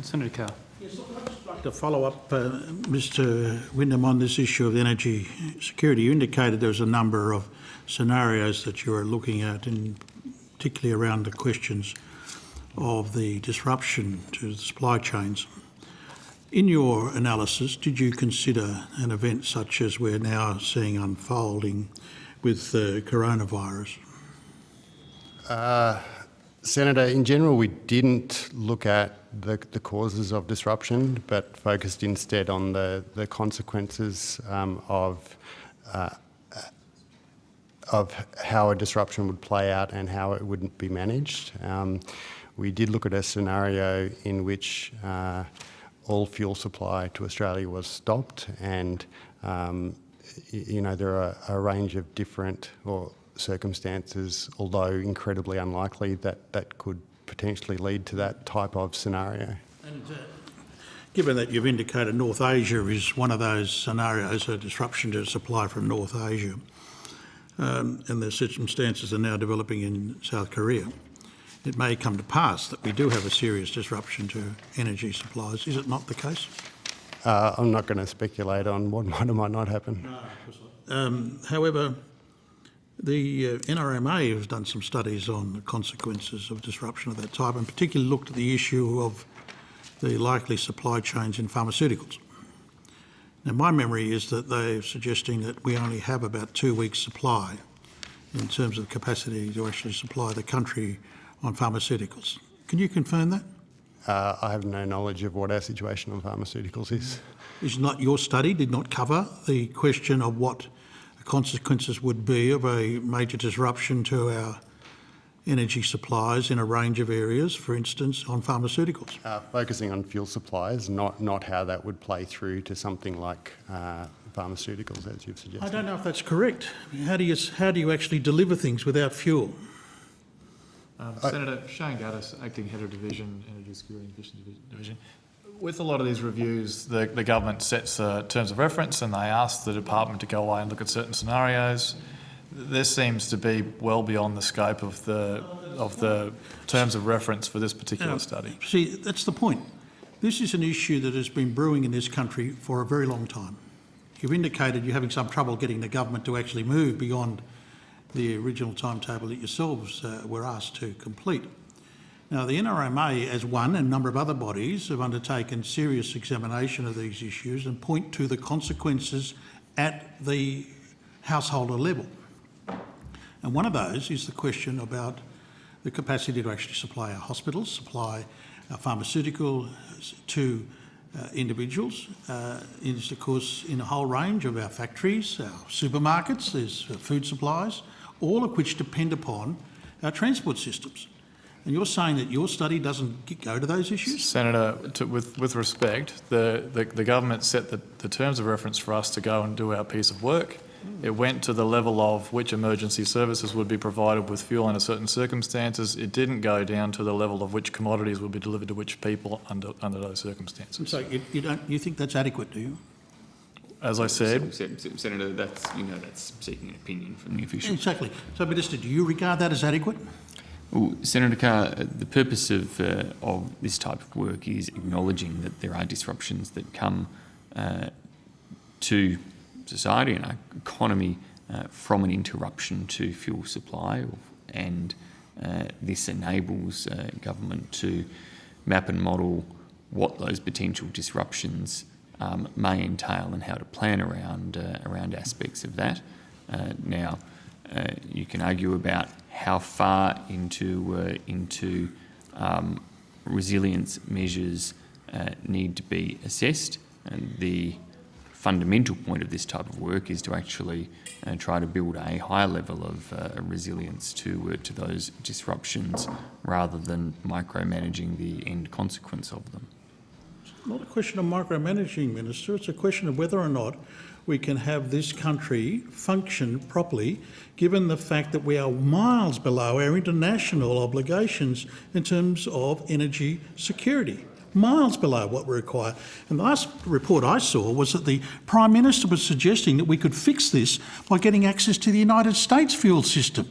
Senator Carr. Yes, I'd just like to follow up, Mr Wyndham, on this issue of energy security. You indicated there was a number of scenarios that you were looking at, and particularly around the questions of the disruption to the supply chains. In your analysis, did you consider an event such as we're now seeing unfolding with the coronavirus? Senator, in general, we didn't look at the causes of disruption, but focused instead on the consequences of how a disruption would play out and how it wouldn't be managed. We did look at a scenario in which all fuel supply to Australia was stopped, and there are a range of different circumstances, although incredibly unlikely, that could potentially lead to that type of scenario. And given that you've indicated North Asia is one of those scenarios, a disruption to supply from North Asia, and the circumstances are now developing in South Korea, it may come to pass that we do have a serious disruption to energy supplies. Is it not the case? I'm not going to speculate on what might or might not happen. No, of course not. However, the NRMA has done some studies on the consequences of disruption of that type, and particularly looked at the issue of the likely supply chains in pharmaceuticals. Now, my memory is that they're suggesting that we only have about 2 weeks' supply in terms of capacity to actually supply the country on pharmaceuticals. Can you confirm that? I have no knowledge of what our situation on pharmaceuticals is. Is not your study did not cover the question of what the consequences would be of a major disruption to our energy supplies in a range of areas, for instance, on pharmaceuticals? Focusing on fuel supplies, not how that would play through to something like pharmaceuticals, as you've suggested. I don't know if that's correct. How do you actually deliver things without fuel? Senator Shane Gaddis, Acting Head of Division, Energy Security and Efficiency Division. With a lot of these reviews, the government sets terms of reference and they ask the department to go away and look at certain scenarios. This seems to be well beyond the scope of the terms of reference for this particular study. See, that's the point. This is an issue that has been brewing in this country for a very long time. You've indicated you're having some trouble getting the government to actually move beyond the original timetable that yourselves were asked to complete. Now, the NRMA, as one and a number of other bodies, have undertaken serious examination of these issues and point to the consequences at the householder level. And one of those is the question about the capacity to actually supply our hospitals, supply our pharmaceutical to individuals. Is, of course, in a whole range of our factories, our supermarkets, there's food supplies, all of which depend upon our transport systems. And you're saying that your study doesn't go to those issues? Senator, with respect, the government set the terms of reference for us to go and do our piece of work. It went to the level of which emergency services would be provided with fuel under certain circumstances. It didn't go down to the level of which commodities would be delivered to which people under those circumstances. So you think that's adequate, do you? As I said, Senator, that's seeking an opinion from the official. Exactly. So, Minister, do you regard that as adequate? Well, Senator Carr, the purpose of this type of work is acknowledging that there are disruptions that come to society and our economy from an interruption to fuel supply, and this enables government to map and model what those potential disruptions may entail and how to plan around aspects of that. Now, you can argue about how far into resilience measures need to be assessed, and the fundamental point of this type of work is to actually try to build a higher level of resilience to those disruptions rather than micromanaging the end consequence of them. It's not a question of micromanaging, Minister. It's a question of whether or not we can have this country function properly, given the fact that we are miles below our international obligations in terms of energy security. Miles below what we require. And the last report I saw was that the Prime Minister was suggesting that we could fix this by getting access to the United States fuel system.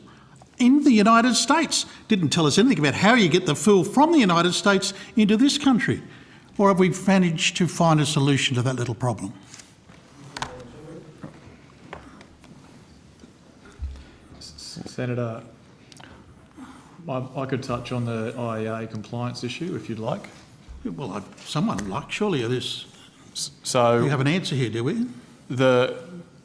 In the United States. Didn't tell us anything about how you get the fuel from the United States into this country. Or have we managed to find a solution to that little problem? Senator, I could touch on the IEA compliance issue if you'd like. Well, someone would like, surely this. So We have an answer here, do we?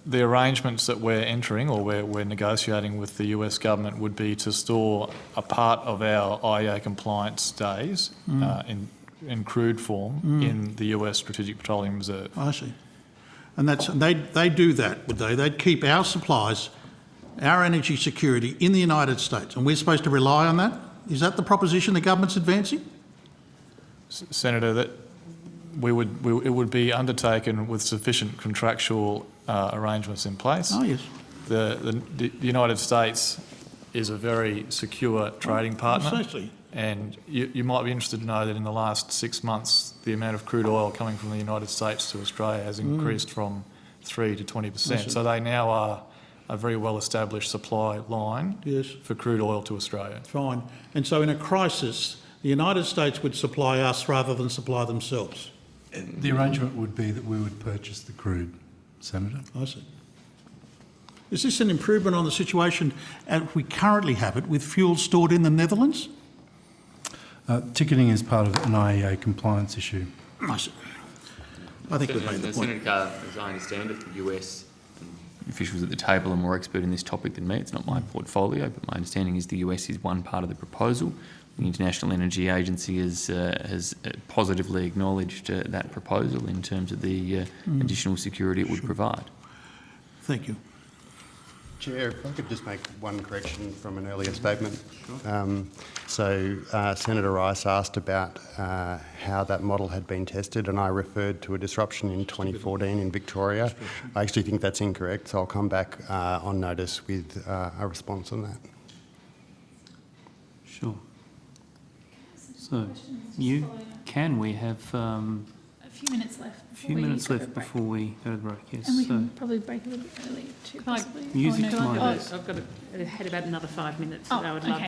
the arrangements that we're entering or we're negotiating with the US government would be to store a part of our IEA compliance days in crude form in the US Strategic Petroleum Reserve. I see. And they do that, would they? They'd keep our supplies, our energy security in the United States, and we're supposed to rely on that? Is that the proposition the government's advancing? Senator, that it would be undertaken with sufficient contractual arrangements in place. Oh, yes. The United States is a very secure trading partner. Precisely. And you might be interested to know that in the last 6 months, the amount of crude oil coming from the United States to Australia has increased from 3 to 20%. So they now are a very well-established supply line Yes. for crude oil to Australia. Fine. And so in a crisis, the United States would supply us rather than supply themselves? The arrangement would be that we would purchase the crude, Senator. I see. Is this an improvement on the situation as we currently have it with fuel stored in the Netherlands? Ticketing is part of an IEA compliance issue. I see. I think we've made the point. Senator Carr, as I understand it, the US officials at the table are more expert in this topic than me. It's not my portfolio, but my understanding is the US is one part of the proposal. The International Energy Agency has positively acknowledged that proposal in terms of the additional security it would provide. Thank you. Chair, if I could just make one correction from an earlier statement. Senator Rice asked about how that model had been tested, and I referred to a disruption in 2014 in Victoria. I actually think that's incorrect, so I'll come back on notice with a response on that. Sure. So, we have A few minutes left. a few minutes left before we go to the break, yes. And we So, can probably break a little bit early too, Can I- possibly. Music Oh, to no. my Oh, ears. I've got had about another 5 minutes Oh, that I would love okay.